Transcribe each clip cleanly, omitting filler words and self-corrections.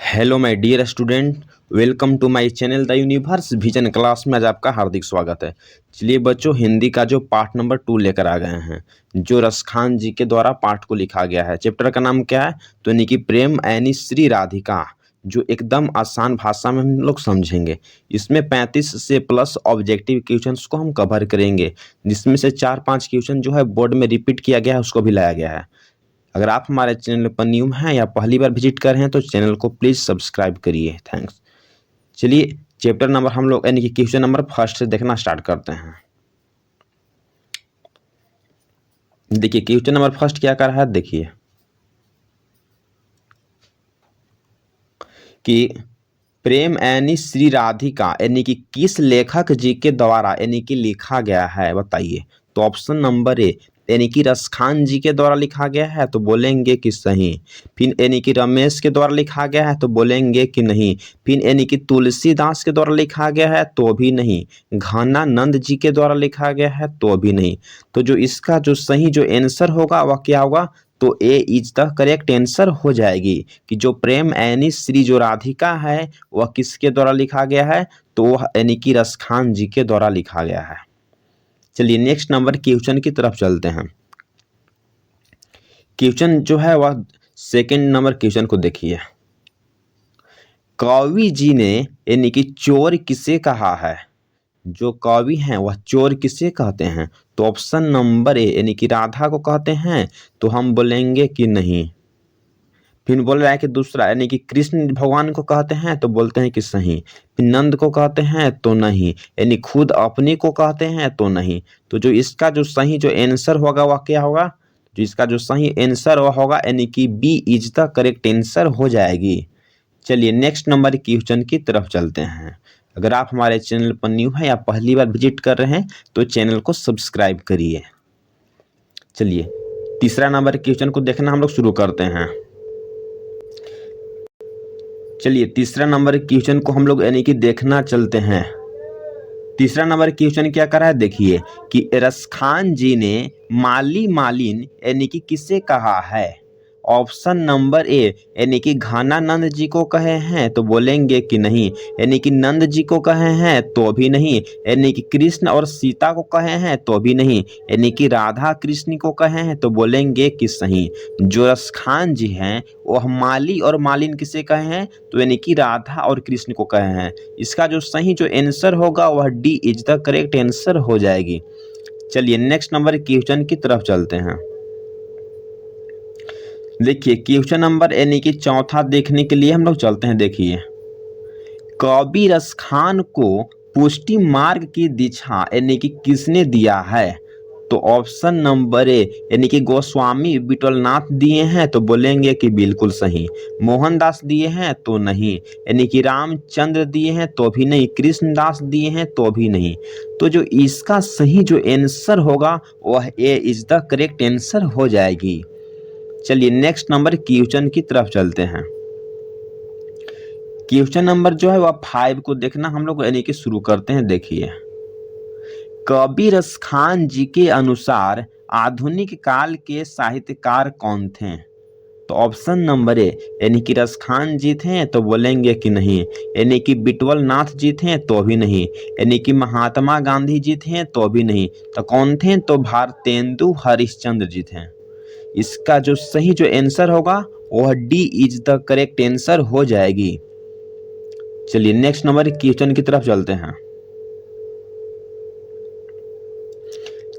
Hello my dear student, welcome to my channel the Universe Vision class में आज आपका हार्दिक स्वागत है। चलिए बच्चों, हिंदी का जो पार्ट नंबर 2 लेकर आ गए हैं, जो रसखान जी के द्वारा पाठ को लिखा गया है। चैप्टर का नाम क्या है? तो यानी कि प्रेम ऐनी श्री राधिका, जो एकदम आसान भाषा में हम लोग समझेंगे। इसमें 35 से प्लस ऑब्जेक्टिव क्वेश्चंस को हम कवर करेंगे, जिसमें से 4-5 क्वेश्चन जो है बोर्ड में रिपीट किया गया है, उसको भी लाया गया है। अगर आप हमारे चैनल पर न्यू हैं या पहली बार विजिट कर रहे हैं तो चैनल को प्लीज़ सब्सक्राइब करिए। थैंक्स। चलिए चैप्टर नंबर हम लोग यानी कि क्वेश्चन नंबर फर्स्ट से देखना स्टार्ट करते हैं। देखिए क्वेश्चन नंबर फर्स्ट क्या कर रहा है, देखिए कि प्रेम यानी श्री राधिका यानी कि किस लेखक जी के द्वारा यानी कि लिखा गया है, बताइए। तो ऑप्शन नंबर ए यानी कि रसखान जी के द्वारा लिखा गया है, तो बोलेंगे कि सही। फिर यानी कि रमेश के द्वारा लिखा गया है, तो बोलेंगे कि नहीं। फिर यानी कि तुलसीदास के द्वारा लिखा गया है, तो भी नहीं। घनानंद जी के द्वारा लिखा गया है, तो भी नहीं। तो जो इसका जो सही जो आंसर होगा वह क्या होगा? तो ए इज द करेक्ट आंसर हो जाएगी कि जो प्रेम यानी श्री जो राधिका है वह किसके द्वारा लिखा गया है? तो वह यानी कि रसखान जी के द्वारा लिखा गया है। चलिए नेक्स्ट नंबर क्वेश्चन की तरफ चलते हैं। क्वेश्चन जो है वह सेकंड नंबर क्वेश्चन को देखिए। कवि जी ने यानी कि चोर किसे कहा है? जो कवि हैं वह चोर किसे कहते हैं? तो ऑप्शन नंबर ए यानी कि राधा को कहते हैं, तो हम बोलेंगे कि नहीं। फिर बोल रहा है कि दूसरा यानी कि कृष्ण भगवान को कहते हैं, तो बोलते हैं कि सही। फिर नंद को कहते हैं, तो नहीं। यानी खुद अपने को कहते हैं, तो नहीं। तो जो इसका जो सही जो आंसर होगा वह क्या होगा? जो इसका जो सही आंसर वह होगा यानी कि B is the correct answer हो जाएगी। चलिए नेक्स्ट नंबर क्वेश्चन की तरफ चलते हैं। अगर आप हमारे चैनल पर न्यू हैं या पहली बार विजिट कर रहे हैं तो चैनल को सब्सक्राइब करिए। चलिए तीसरा नंबर क्वेश्चन को देखना हम लोग शुरू करते हैं। चलिए तीसरा नंबर क्वेश्चन को हम लोग यानी कि देखना चलते हैं। तीसरा नंबर क्वेश्चन क्या कर रहा है, देखिए कि रसखान जी ने माली मालिन यानी कि किसे कहा है? ऑप्शन नंबर ए यानी कि घनानंद जी को कहे हैं, तो बोलेंगे कि नहीं। यानी कि नंद जी को कहे हैं, तो भी नहीं। यानी कि कृष्ण और सीता को कहे हैं, तो भी नहीं। यानी कि राधा कृष्ण को कहे हैं, तो बोलेंगे कि सही। जो रसखान जी हैं वह माली और मालिन किसे कहे हैं? तो यानी कि राधा और कृष्ण को कहे हैं। इसका जो सही जो आंसर होगा वह D is the correct answer हो जाएगी। चलिए नेक्स्ट नंबर क्वेश्चन की तरफ चलते हैं। देखिए क्वेश्चन नंबर यानी कि चौथा देखने के लिए हम लोग चलते हैं। देखिए कवि रसखान को पुष्टि मार्ग की दीक्षा यानी कि किसने दिया है? तो ऑप्शन नंबर ए यानी कि गोस्वामी विठलनाथ दिए हैं, तो बोलेंगे कि बिल्कुल सही। मोहनदास दिए हैं, तो नहीं। यानी कि रामचंद्र दिए हैं, तो भी नहीं। कृष्णदास दिए हैं, तो भी नहीं। तो जो इसका सही जो आंसर होगा वह ए इज द करेक्ट आंसर हो जाएगी। चलिए नेक्स्ट नंबर क्वेश्चन की तरफ चलते हैं। क्वेश्चन नंबर जो है वह 5 को देखना हम लोग यानी कि शुरू करते हैं। देखिए कबीर रसखान जी के अनुसार आधुनिक काल के साहित्यकार कौन थे? तो ऑप्शन नंबर ए यानी कि रसखान जी थे, तो बोलेंगे कि नहीं। यानी कि बिटवल नाथ जी थे, तो भी नहीं। यानी कि महात्मा गांधी जी थे, तो भी नहीं। तो कौन थे? तो भारतेंदु हरिश्चंद्र जी थे। इसका जो सही जो आंसर होगा वह D is the correct answer हो जाएगी। चलिए नेक्स्ट नंबर क्वेश्चन की तरफ चलते हैं।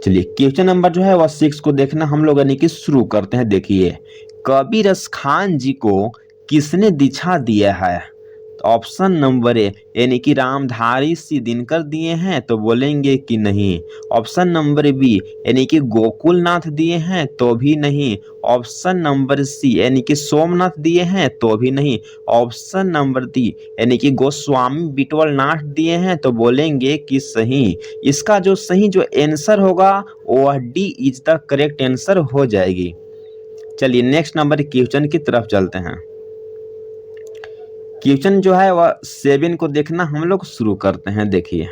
चलिए क्वेश्चन नंबर जो है वह 6 को देखना हम लोग यानी कि शुरू करते हैं। देखिए कबीर रसखान जी को किसने दीक्षा दिया है? तो ऑप्शन नंबर ए यानी कि रामधारी सी दिनकर दिए हैं, तो बोलेंगे कि नहीं। ऑप्शन नंबर बी यानी कि गोकुलनाथ दिए हैं, तो भी नहीं। ऑप्शन नंबर सी यानी कि सोमनाथ दिए हैं, तो भी नहीं। ऑप्शन नंबर डी यानी कि गोस्वामी विठलनाथ दिए हैं, तो बोलेंगे कि सही। इसका जो सही जो आंसर होगा वह D is the correct answer हो जाएगी। चलिए नेक्स्ट नंबर क्वेश्चन की तरफ चलते हैं। क्वेश्चन जो है वह 7 को देखना हम लोग शुरू करते हैं। देखिए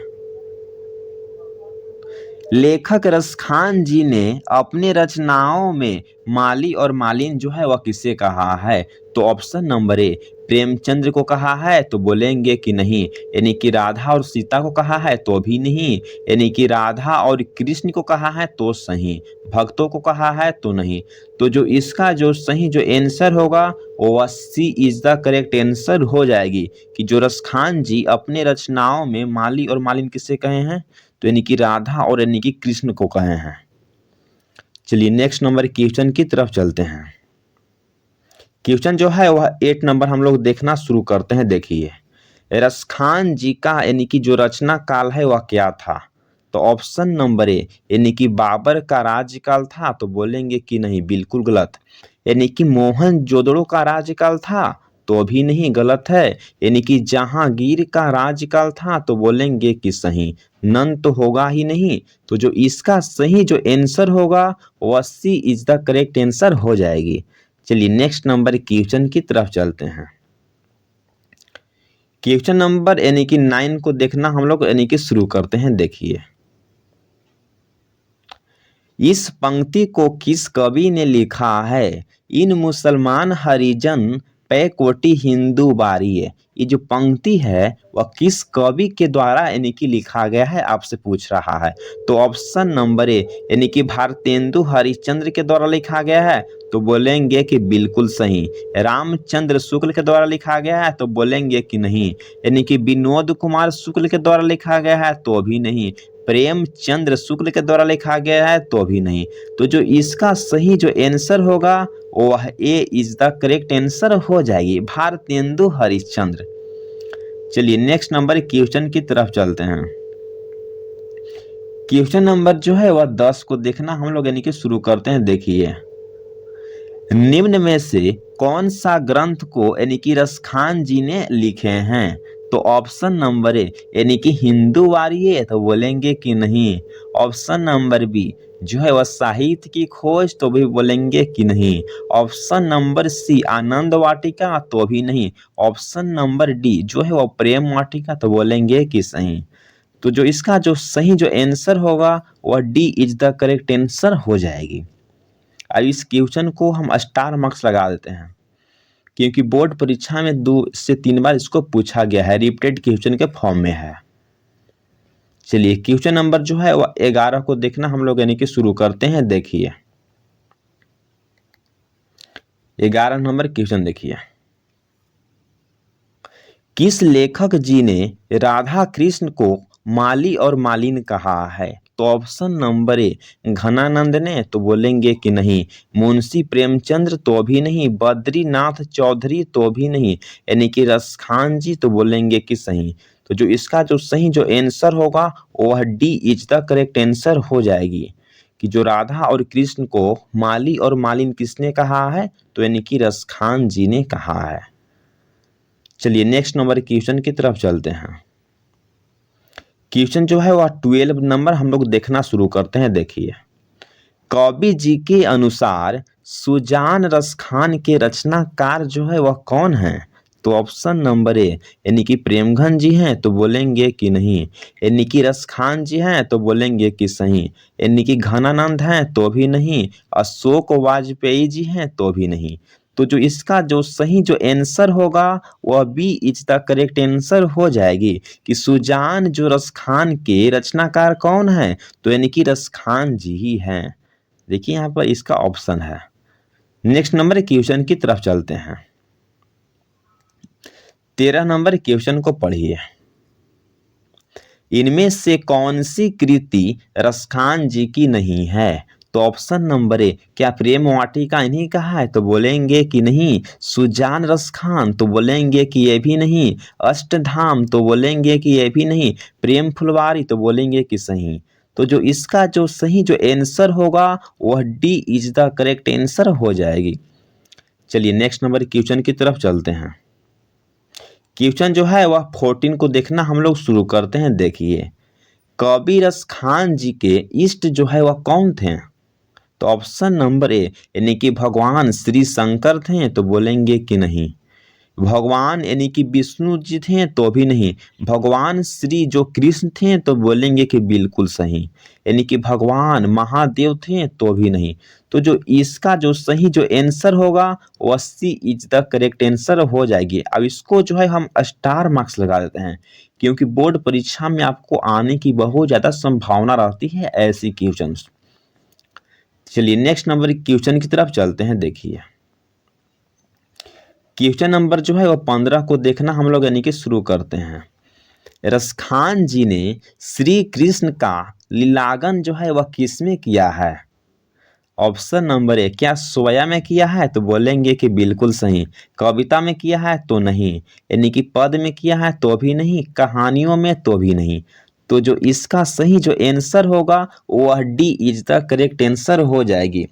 लेखक रसखान जी ने अपने रचनाओं में माली और मालिन जो है वह किसे कहा है? तो ऑप्शन नंबर ए प्रेमचंद्र को कहा है तो बोलेंगे कि नहीं, यानी कि राधा और सीता को कहा है तो भी नहीं, यानी कि राधा और कृष्ण को कहा है तो सही, भक्तों को कहा है तो नहीं। तो जो इसका जो सही जो आंसर होगा वो सी इज द करेक्ट आंसर हो जाएगी कि जो रसखान जी अपने रचनाओं में माली और मालिन किसे कहे हैं? तो यानी कि राधा और यानी कि कृष्ण को कहे हैं। चलिए नेक्स्ट नंबर क्वेश्चन की तरफ चलते हैं। क्वेश्चन जो है वह 8 नंबर हम लोग देखना शुरू करते हैं। देखिए, रसखान जी का यानी कि जो रचना काल है वह क्या था? तो ऑप्शन नंबर ए यानी कि बाबर का राज्यकाल था तो बोलेंगे कि नहीं, बिल्कुल गलत। यानी कि मोहनजोदड़ो का राज्यकाल था तो भी नहीं, गलत है। यानी कि जहांगीर का राज्यकाल था तो बोलेंगे कि सही, नन तो होगा ही नहीं। तो जो इसका सही जो आंसर होगा वह सी इज द करेक्ट आंसर हो जाएगी। चलिए नेक्स्ट नंबर क्वेश्चन की तरफ चलते हैं। क्वेश्चन नंबर यानी कि 9 को देखना हम लोग यानी कि शुरू करते हैं। देखिए, इस पंक्ति को किस कवि ने लिखा है? इन मुसलमान हरिजन पे कोटि हिंदू बारिये। ये जो पंक्ति है वह किस कवि के द्वारा यानी कि लिखा गया है, आपसे पूछ रहा है। तो ऑप्शन नंबर ए यानी कि भारतेंदु हरिश्चंद्र के द्वारा लिखा गया है तो बोलेंगे कि बिल्कुल सही। रामचंद्र शुक्ल के द्वारा लिखा गया है तो बोलेंगे कि नहीं, यानी कि विनोद कुमार शुक्ल के द्वारा लिखा गया है तो भी नहीं, प्रेमचंद्र शुक्ल के द्वारा लिखा गया है तो भी नहीं। तो जो इसका सही जो आंसर होगा वह ए इज द करेक्ट आंसर हो जाएगी, भारतेंदु हरिश्चंद्र। चलिए नेक्स्ट नंबर क्वेश्चन की तरफ चलते हैं। क्वेश्चन नंबर जो है वह 10 को देखना हम लोग यानी कि शुरू करते हैं। देखिए, निम्न में से कौन सा ग्रंथ को यानी कि रसखान जी ने लिखे हैं? तो ऑप्शन नंबर ए यानी कि हिंदू वारिये तो बोलेंगे कि नहीं। ऑप्शन नंबर बी जो है वह साहित्य की खोज तो भी बोलेंगे कि नहीं। ऑप्शन नंबर सी आनंद वाटिका तो भी नहीं। ऑप्शन नंबर डी जो है वह प्रेम वाटिका तो बोलेंगे कि सही। तो जो इसका जो सही जो आंसर होगा वह D is the correct answer हो जाएगी। अब इस क्वेश्चन को हम स्टार मार्क्स लगा देते हैं क्योंकि बोर्ड परीक्षा में 2 से 3 बार इसको पूछा गया है, रिपीटेड क्वेश्चन के फॉर्म में है। चलिए क्वेश्चन नंबर जो है वह 11 को देखना हम लोग यानी कि शुरू करते हैं। देखिए 11 नंबर क्वेश्चन देखिए, किस लेखक जी ने राधा कृष्ण को माली और मालिन कहा है? तो ऑप्शन नंबर ए घनानंद ने तो बोलेंगे कि नहीं, मुंशी प्रेमचंद्र तो भी नहीं, बद्रीनाथ चौधरी तो भी नहीं, यानी कि रसखान जी तो बोलेंगे कि सही। तो जो इसका जो सही जो आंसर होगा वह D is the correct answer हो जाएगी कि जो राधा और कृष्ण को माली और मालिन किसने कहा है? तो यानी कि रसखान जी ने कहा है। चलिए नेक्स्ट नंबर क्वेश्चन की तरफ चलते हैं। क्वेश्चन जो है वह 12 नंबर हम लोग देखना शुरू करते हैं। देखिए, कवि जी के अनुसार सुजान रसखान के रचनाकार जो है वह कौन है? तो ऑप्शन नंबर ए यानी कि प्रेमघन जी हैं तो बोलेंगे कि नहीं, यानी कि रसखान जी हैं तो बोलेंगे कि सही, यानी कि घनानंद हैं तो भी नहीं, अशोक वाजपेयी जी हैं तो भी नहीं। तो जो इसका जो सही जो आंसर होगा वह B is the correct answer हो जाएगी कि सुजान जो रसखान के रचनाकार कौन है? तो यानी कि रसखान जी ही हैं। देखिए यहाँ पर इसका ऑप्शन है। नेक्स्ट नंबर क्वेश्चन की तरफ चलते हैं। 13 नंबर क्वेश्चन को पढ़िए, इनमें से कौन सी कृति रसखान जी की नहीं है? तो ऑप्शन नंबर ए क्या प्रेम वाटिका इन्हीं कहा है? तो बोलेंगे कि नहीं। सुजान रसखान तो बोलेंगे कि ये भी नहीं। अष्टधाम तो बोलेंगे कि ये भी नहीं। प्रेम फुलवारी तो बोलेंगे कि सही। तो जो इसका जो सही जो आंसर होगा वह D is the correct answer हो जाएगी। चलिए नेक्स्ट नंबर क्वेश्चन की तरफ चलते हैं। क्वेश्चन जो है वह 14 को देखना हम लोग शुरू करते हैं। देखिए, कवि रसखान जी के इष्ट जो है वह कौन थे? तो ऑप्शन नंबर ए यानी कि भगवान श्री शंकर थे तो बोलेंगे कि नहीं, भगवान यानी कि विष्णु जी थे तो भी नहीं, भगवान श्री जो कृष्ण थे तो बोलेंगे कि बिल्कुल सही, यानी कि भगवान महादेव थे तो भी नहीं। तो जो इसका जो सही जो आंसर होगा वो 80 इज द करेक्ट आंसर हो जाएगी। अब इसको जो है हम स्टार मार्क्स लगा देते हैं, क्योंकि बोर्ड परीक्षा में आपको आने की बहुत ज़्यादा संभावना रहती है ऐसी क्वेश्चन। चलिए नेक्स्ट नंबर क्वेश्चन की तरफ चलते हैं। देखिए क्वेश्चन नंबर जो है वो 15 को देखना हम लोग यानी कि शुरू करते हैं। रसखान जी ने श्री कृष्ण का लीलागन जो है वह किस में किया है? ऑप्शन नंबर ए, क्या सोया में किया है? तो बोलेंगे कि बिल्कुल सही। कविता में किया है? तो नहीं। यानी कि पद में किया है? तो भी नहीं। कहानियों में? तो भी नहीं। तो जो इसका सही जो आंसर होगा वह D is the correct answer हो जाएगी,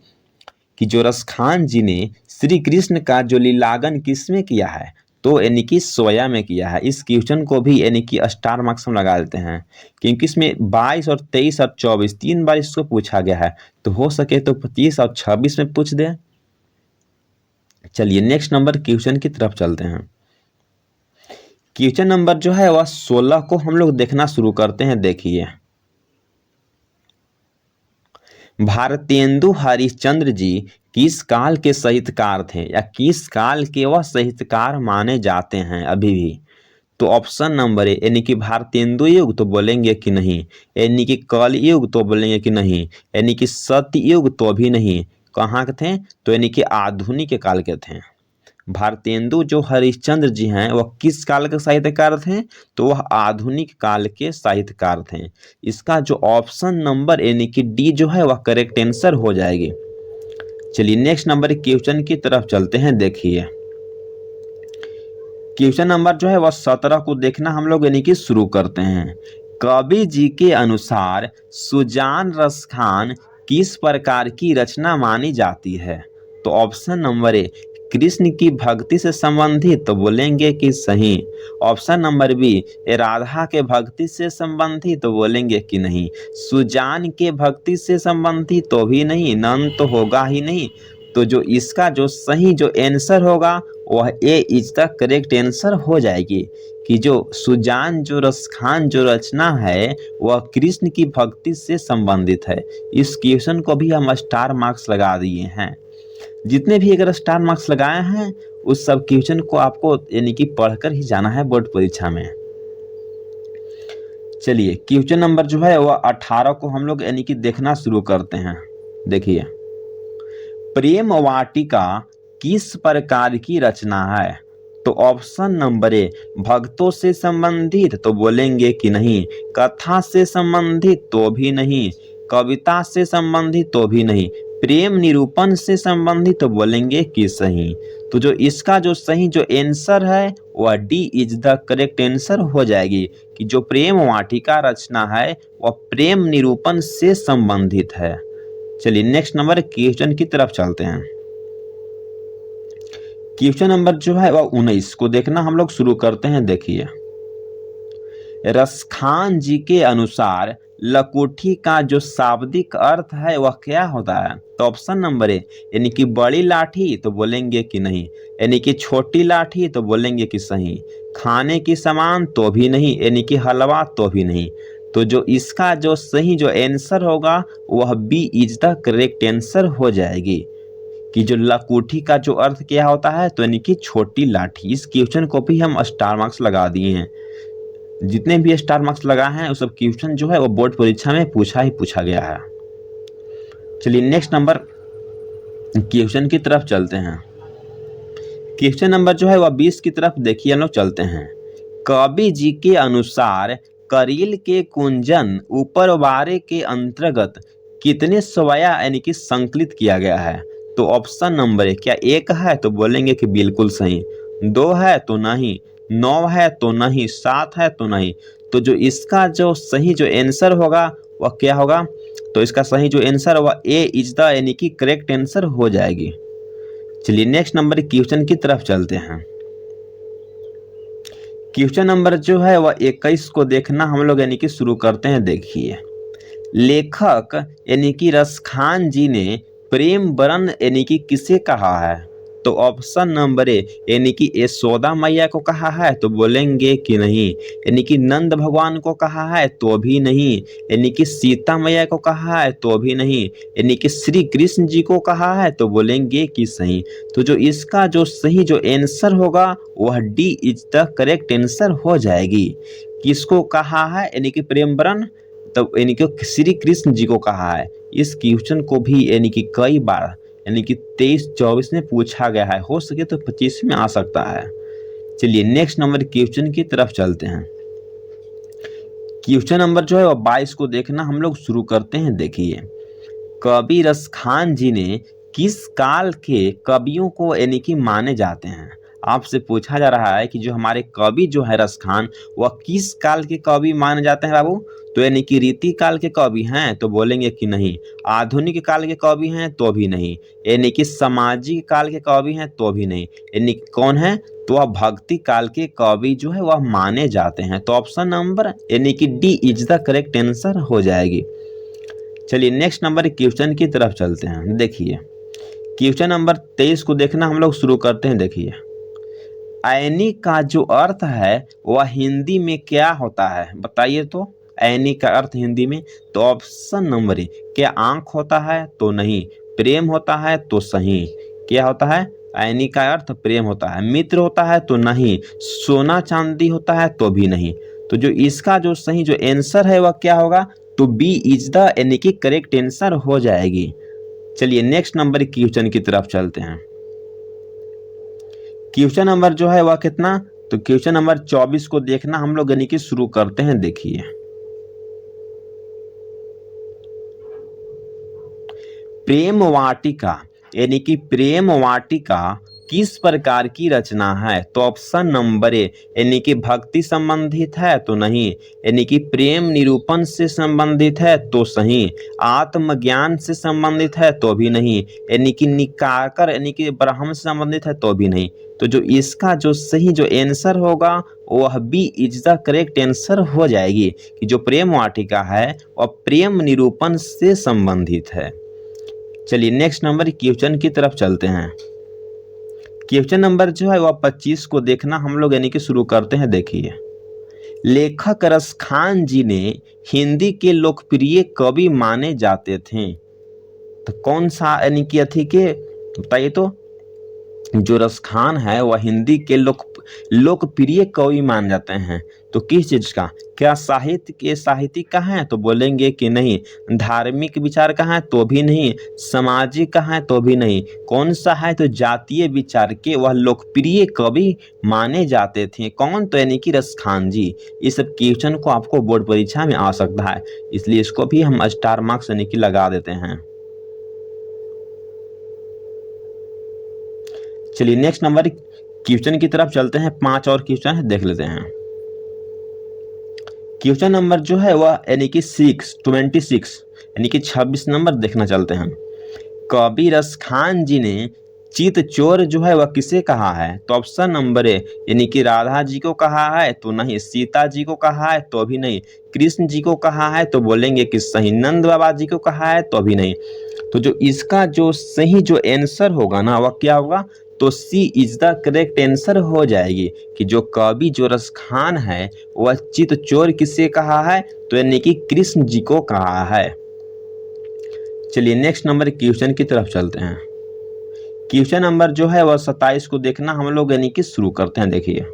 कि जो रसखान जी ने श्री कृष्ण का जो लीलागन किस में किया है? तो यानी कि सोया में किया है। इस क्वेश्चन को भी यानी कि स्टार मार्क्स हम लगा देते हैं, क्योंकि इसमें 22 और 23 और 24 3 बार इसको पूछा गया है, तो हो सके तो 25 और 26 में पूछ दे। चलिए नेक्स्ट नंबर क्वेश्चन की तरफ चलते हैं। क्वेश्चन नंबर जो है वह 16 को हम लोग देखना शुरू करते हैं। देखिए भारतेंदु हरिश्चंद्र जी किस काल के साहित्यकार थे, या किस काल के वह साहित्यकार माने जाते हैं अभी भी? तो ऑप्शन नंबर ए, यानी कि भारतेंदु युग तो बोलेंगे कि नहीं, यानी कि कल युग तो बोलेंगे कि नहीं, यानी कि सत्य युग तो भी नहीं। कहाँ के थे? तो यानी कि आधुनिक काल के थे। भारतेंदु जो हरिश्चंद्र जी हैं वह किस काल के साहित्यकार थे? तो वह आधुनिक काल के साहित्यकार थे। इसका जो ऑप्शन नंबर यानी कि डी जो है वह करेक्ट आंसर हो जाएगी। चलिए नेक्स्ट नंबर क्वेश्चन की तरफ चलते हैं। देखिए क्वेश्चन नंबर जो है वह 17 को देखना हम लोग यानी कि शुरू करते हैं। कवि जी के अनुसार सुजान रसखान किस प्रकार की रचना मानी जाती है? तो ऑप्शन नंबर ए, कृष्ण की भक्ति से संबंधित तो बोलेंगे कि सही। ऑप्शन नंबर बी, राधा के भक्ति से संबंधित तो बोलेंगे कि नहीं। सुजान के भक्ति से संबंधित तो भी नहीं, नन तो होगा ही नहीं। तो जो इसका जो सही जो आंसर होगा वह ए इज द करेक्ट आंसर हो जाएगी, कि जो सुजान जो रसखान जो रचना है वह कृष्ण की भक्ति से संबंधित है। इस क्वेश्चन को भी हम स्टार मार्क्स लगा दिए हैं। जितने भी अगर स्टार मार्क्स लगाए हैं उस सब क्वेश्चन को आपको यानी कि पढ़कर ही जाना है बोर्ड परीक्षा में। चलिए क्वेश्चन नंबर जो है वह 18 को हम लोग यानी कि देखना शुरू करते हैं। देखिए प्रेम वाटिका किस प्रकार की रचना है? तो ऑप्शन नंबर ए, भक्तों से संबंधित तो बोलेंगे कि नहीं। कथा से संबंधित तो भी नहीं। कविता से संबंधित तो भी नहीं। प्रेम निरूपण से संबंधित तो बोलेंगे कि सही। तो जो इसका जो सही जो आंसर है वह D is the correct answer हो जाएगी, कि जो प्रेम वाटिका रचना है वह प्रेम निरूपण से संबंधित है। चलिए नेक्स्ट नंबर क्वेश्चन की तरफ चलते हैं। क्वेश्चन नंबर जो है वह 19 को देखना हम लोग शुरू करते हैं। देखिए रसखान जी के अनुसार लकुठी का जो शाब्दिक अर्थ है वह क्या होता है? तो ऑप्शन नंबर ए, यानी कि बड़ी लाठी तो बोलेंगे कि नहीं। यानी कि छोटी लाठी तो बोलेंगे कि सही। खाने की सामान तो भी नहीं, यानी कि हलवा तो भी नहीं। तो जो इसका जो सही जो आंसर होगा वह B is the correct answer हो जाएगी, कि जो लकुठी का जो अर्थ क्या होता है? तो यानी कि छोटी लाठी। इस क्वेश्चन को भी हम स्टार मार्क्स लगा दिए हैं। जितने भी स्टार मार्क्स लगा हैं उस सब क्वेश्चन जो है वो बोर्ड परीक्षा में पूछा गया है। चलिए नेक्स्ट नंबर क्वेश्चन की तरफ चलते हैं। क्वेश्चन नंबर जो है वह 20 की तरफ देखिए हम लोग चलते हैं। कवि जी के अनुसार करील के कुंजन ऊपर वारे के अंतर्गत कितने स्वया यानी कि संकलित किया गया है? तो ऑप्शन नंबर ए, क्या एक है? तो बोलेंगे कि बिल्कुल सही। 2 है तो नहीं। 9 है तो नहीं। 7 है तो नहीं। तो जो इसका जो सही जो आंसर होगा वह क्या होगा? तो इसका सही जो आंसर होगा ए इज द यानी कि करेक्ट आंसर हो जाएगी। चलिए नेक्स्ट नंबर क्वेश्चन की तरफ चलते हैं। क्वेश्चन नंबर जो है वह 21 को देखना हम लोग यानी कि शुरू करते हैं। देखिए लेखक यानी कि रसखान जी ने प्रेम वरण यानी कि किसे कहा है? तो तो ऑप्शन नंबर ए यानी कि यशोदा मैया को कहा है तो बोलेंगे कि नहीं। यानी कि नंद भगवान को कहा है तो भी नहीं। यानी कि सीता मैया को कहा है तो भी नहीं। यानी कि श्री कृष्ण जी को कहा है तो बोलेंगे कि सही। तो जो इसका जो सही जो आंसर होगा वह D is the correct answer हो जाएगी। किसको कहा है यानी कि प्रेमवरण, तो यानी कि श्री कृष्ण जी को कहा है। इस क्वेश्चन को भी यानी कि कई बार यानी कि 23-24 में पूछा गया है, हो सके तो 25 में आ सकता है। चलिए नेक्स्ट नंबर क्वेश्चन की तरफ चलते हैं। क्वेश्चन नंबर जो है वो 22 को देखना हम लोग शुरू करते हैं। देखिए, कवि रसखान जी ने किस काल के कवियों को यानी कि माने जाते हैं। आपसे पूछा जा रहा है कि जो हमारे कवि जो है रसखान वह किस काल के कवि माने जाते हैं बाबू। तो यानी कि रीति काल के कवि हैं तो बोलेंगे कि नहीं। आधुनिक काल के कवि हैं तो भी नहीं। यानी कि सामाजिक काल के कवि हैं तो भी नहीं। यानी कि कौन है, तो वह भक्ति काल के कवि जो है वह माने जाते हैं। तो ऑप्शन नंबर यानी कि D is the correct answer हो जाएगी। चलिए नेक्स्ट नंबर क्वेश्चन की तरफ चलते हैं। देखिए, क्वेश्चन नंबर 23 को देखना हम लोग शुरू करते हैं। देखिए, ऐनी का जो अर्थ है वह हिंदी में क्या होता है, बताइए तो। ऐनी का अर्थ हिंदी में, तो ऑप्शन नंबर ए, क्या आंख होता है तो नहीं। प्रेम होता है तो सही। क्या होता है, ऐनी का अर्थ प्रेम होता है। मित्र होता है तो नहीं। सोना चांदी होता है तो भी नहीं। तो जो इसका जो सही जो आंसर है वह क्या होगा, तो बी इज द यानी कि करेक्ट आंसर हो जाएगी। चलिए नेक्स्ट नंबर क्वेश्चन की तरफ चलते हैं। क्वेश्चन नंबर जो है वह कितना, तो क्वेश्चन नंबर 24 को देखना हम लोग यानी कि शुरू करते हैं। देखिए, प्रेम वाटिका यानी कि प्रेम वाटिका किस प्रकार की रचना है। तो ऑप्शन नंबर ए यानी कि भक्ति संबंधित है तो नहीं। यानी कि प्रेम निरूपण से संबंधित है तो सही। आत्मज्ञान से संबंधित है तो भी नहीं। यानी कि निकाकर यानी कि ब्रह्म से संबंधित है तो भी नहीं। तो जो इसका जो सही जो आंसर होगा वह B is the correct answer हो जाएगी कि जो प्रेम वाटिका है वह प्रेम निरूपण से संबंधित है। चलिए नेक्स्ट नंबर क्वेश्चन की तरफ चलते हैं। क्वेश्चन नंबर जो है वह 25 को देखना हम लोग यानी कि शुरू करते हैं। देखिए, लेखक रसखान जी ने हिंदी के लोकप्रिय कवि माने जाते थे, तो कौन सा यानी कि अथी के बताइए तो। जो रसखान है वह हिंदी के लोकप्रिय कवि माने जाते हैं, तो किस चीज का, क्या साहित्य के साहित्यिक का है तो बोलेंगे कि नहीं। धार्मिक विचार का है तो भी नहीं। सामाजिक का है तो भी नहीं। कौन सा है, तो जातीय विचार के वह लोकप्रिय कवि माने जाते थे। कौन, तो यानी कि रसखान जी। इस सब क्वेश्चन को आपको बोर्ड परीक्षा में आ सकता है, इसलिए इसको भी हम स्टार मार्क्स यानी कि लगा देते हैं। चलिए नेक्स्ट नंबर क्वेश्चन की तरफ चलते हैं। 5 और क्वेश्चन है, देख लेते हैं। क्वेश्चन नंबर जो है वह यानी कि 26 यानी कि 26 नंबर देखना चलते हैं। कवि रसखान जी ने चित चोर जो है वह किसे कहा है। तो ऑप्शन नंबर ए यानी कि राधा जी को कहा है तो नहीं। सीता जी को कहा है तो भी नहीं। कृष्ण जी को कहा है तो बोलेंगे कि सही। नंद बाबा जी को कहा है तो भी नहीं। तो जो इसका जो सही जो आंसर होगा ना वह क्या होगा, तो सी इज द करेक्ट आंसर हो जाएगी कि जो कवि जो रसखान है वह चित चोर किसे कहा है, तो यानी कि कृष्ण जी को कहा है। चलिए नेक्स्ट नंबर क्वेश्चन की तरफ चलते हैं। क्वेश्चन नंबर जो है वह 27 को देखना हम लोग यानी कि शुरू करते हैं। देखिए,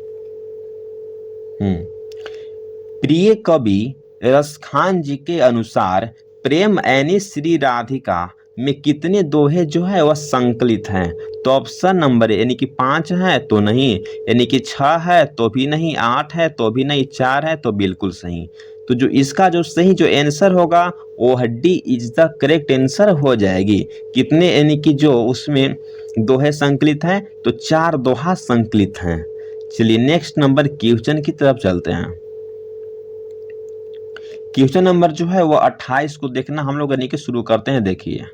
प्रिय कवि रसखान जी के अनुसार प्रेम ऐनी श्री राधिका में कितने दोहे जो है वह संकलित हैं। तो ऑप्शन नंबर यानी कि 5 है तो नहीं। यानी कि 6 है तो भी नहीं। 8 है तो भी नहीं। 4 है तो बिल्कुल सही। तो जो इसका जो सही जो आंसर होगा वो D is the correct answer हो जाएगी। कितने यानी कि जो उसमें दोहे संकलित हैं, तो 4 दोहा संकलित हैं। चलिए नेक्स्ट नंबर क्वेश्चन की तरफ चलते हैं। क्वेश्चन नंबर जो है वो 28 को देखना हम लोग यानी कि शुरू करते हैं। देखिए,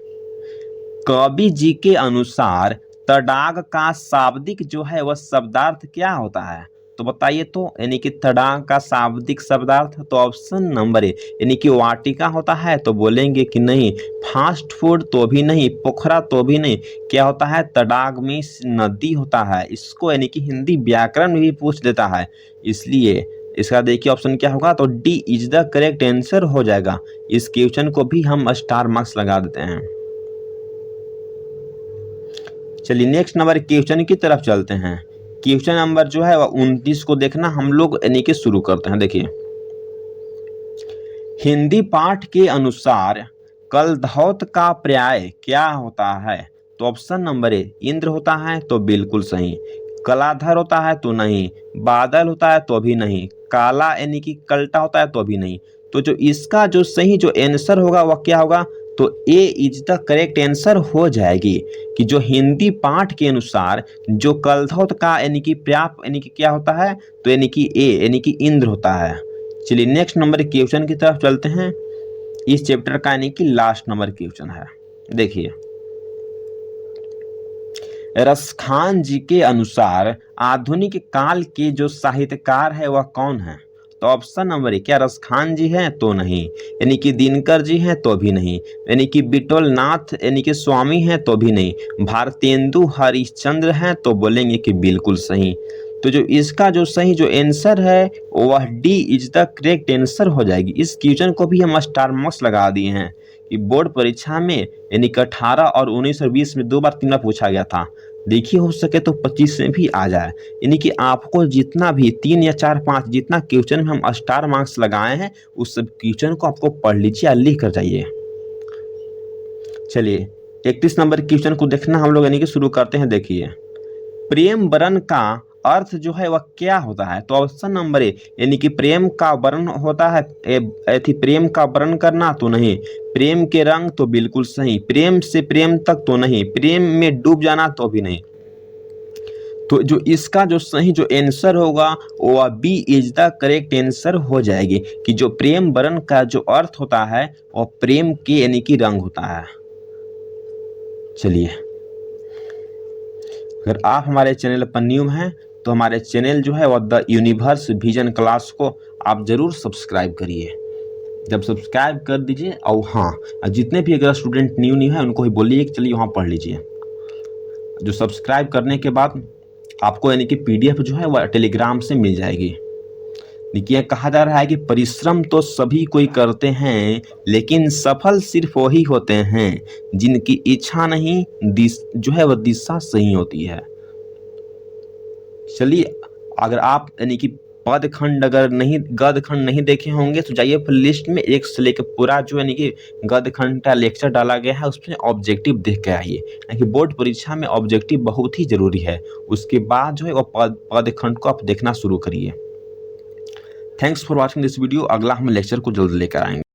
कवि जी के अनुसार तड़ाग का शाब्दिक जो है वह शब्दार्थ क्या होता है। तो बताइए तो, यानी कि तड़ाग का शाब्दिक शब्दार्थ, तो ऑप्शन नंबर ए यानी कि वाटिका होता है, तो बोलेंगे कि नहीं। फास्ट फूड तो भी नहीं, पोखरा तो भी नहीं, क्या होता है, तड़ाग में नदी होता है। इसको यानी कि हिंदी व्याकरण में भी पूछ देता है, इसलिए इसका देखिए ऑप्शन क्या होगा, तो D is the correct answer हो जाएगा। इस क्वेश्चन को भी हम स्टार मार्क्स लगा देते हैं। चलिए नेक्स्ट नंबर क्वेश्चन की तरफ चलते हैं। क्वेश्चन नंबर जो है वह 29 को देखना हम लोग यानी कि शुरू करते हैं। देखिए, हिंदी पाठ के अनुसार कलधौत का पर्याय क्या होता है, तो ऑप्शन नंबर ए इंद्र होता है, तो बिल्कुल सही। कलाधर होता है, तो नहीं। बादल होता है, तो भी नहीं। काला यानी कि कल्टा होता है, तो भी नहीं। तो जो इसका जो सही जो आंसर होगा वह क्या होगा, तो ए इज द करेक्ट आंसर हो जाएगी कि जो हिंदी पाठ के अनुसार जो कलधौत का यानी कि पर्याप्त यानी कि क्या होता है, तो यानी कि ए यानी कि इंद्र होता है। चलिए नेक्स्ट नंबर क्वेश्चन की तरफ चलते हैं। इस चैप्टर का यानी कि लास्ट नंबर क्वेश्चन है। देखिए, रसखान जी के अनुसार आधुनिक काल के जो साहित्यकार है वह कौन है, तो ऑप्शन नंबर ए क्या रसखान जी हैं, तो नहीं। यानी कि दिनकर जी हैं, तो भी नहीं। यानी कि बिटोल नाथ यानी कि स्वामी हैं, तो भी नहीं। भारतेंदु हरिश्चंद्र हैं, तो बोलेंगे कि बिल्कुल सही। तो जो इसका जो सही जो आंसर है वह D is the correct answer हो जाएगी। इस क्वेश्चन को भी हम स्टार मार्क्स लगा दिए हैं कि बोर्ड परीक्षा में यानी कि 18 और 19 और 20 में 2 बार 3 बार पूछा गया था। देखिए हो सके तो 25 में भी आ जाए। यानी कि आपको जितना भी 3 या 4 5 जितना क्वेश्चन में हम स्टार मार्क्स लगाए हैं उस सब क्वेश्चन को आपको पढ़ लीजिए या लिख कर जाइए। चलिए 31 नंबर क्वेश्चन को देखना हम लोग यानी कि शुरू करते हैं। देखिए, प्रेम वरण का अर्थ जो है वह क्या होता है, तो ऑप्शन नंबर ए यानी कि प्रेम का वर्ण होता है, प्रेम का वर्ण करना, तो नहीं। प्रेम के रंग, तो बिल्कुल सही। प्रेम से प्रेम तक, तो नहीं। प्रेम में डूब जाना, तो भी नहीं। तो जो इसका जो सही जो आंसर होगा वह B is the correct answer हो जाएगी कि जो प्रेम वर्ण का जो अर्थ होता है वह प्रेम के यानी कि रंग होता है। चलिए, अगर आप हमारे चैनल पर न्यू हैं तो हमारे चैनल जो है वह द यूनिवर्स विजन क्लास को आप ज़रूर सब्सक्राइब करिए। जब सब्सक्राइब कर दीजिए और हाँ, जितने भी अगर स्टूडेंट न्यू है उनको ही बोलिए कि चलिए वहाँ पढ़ लीजिए। जो सब्सक्राइब करने के बाद आपको यानी कि PDF जो है वह टेलीग्राम से मिल जाएगी। देखिए, कहा जा रहा है कि परिश्रम तो सभी कोई करते हैं लेकिन सफल सिर्फ वही होते हैं जिनकी इच्छा नहीं जो है वह दिशा सही होती है। चलिए, अगर आप यानी कि पदखंड अगर नहीं गदखंड नहीं देखे होंगे तो जाइए प्लेलिस्ट में 1 से लेकर पूरा जो यानी कि गदखंड का लेक्चर डाला गया है उसमें ऑब्जेक्टिव देख के आइए। यानी कि बोर्ड परीक्षा में ऑब्जेक्टिव बहुत ही जरूरी है। उसके बाद जो है वो पदखंड को आप देखना शुरू करिए। Thanks for watching this video. अगला हम लेक्चर को जल्द लेकर आएंगे।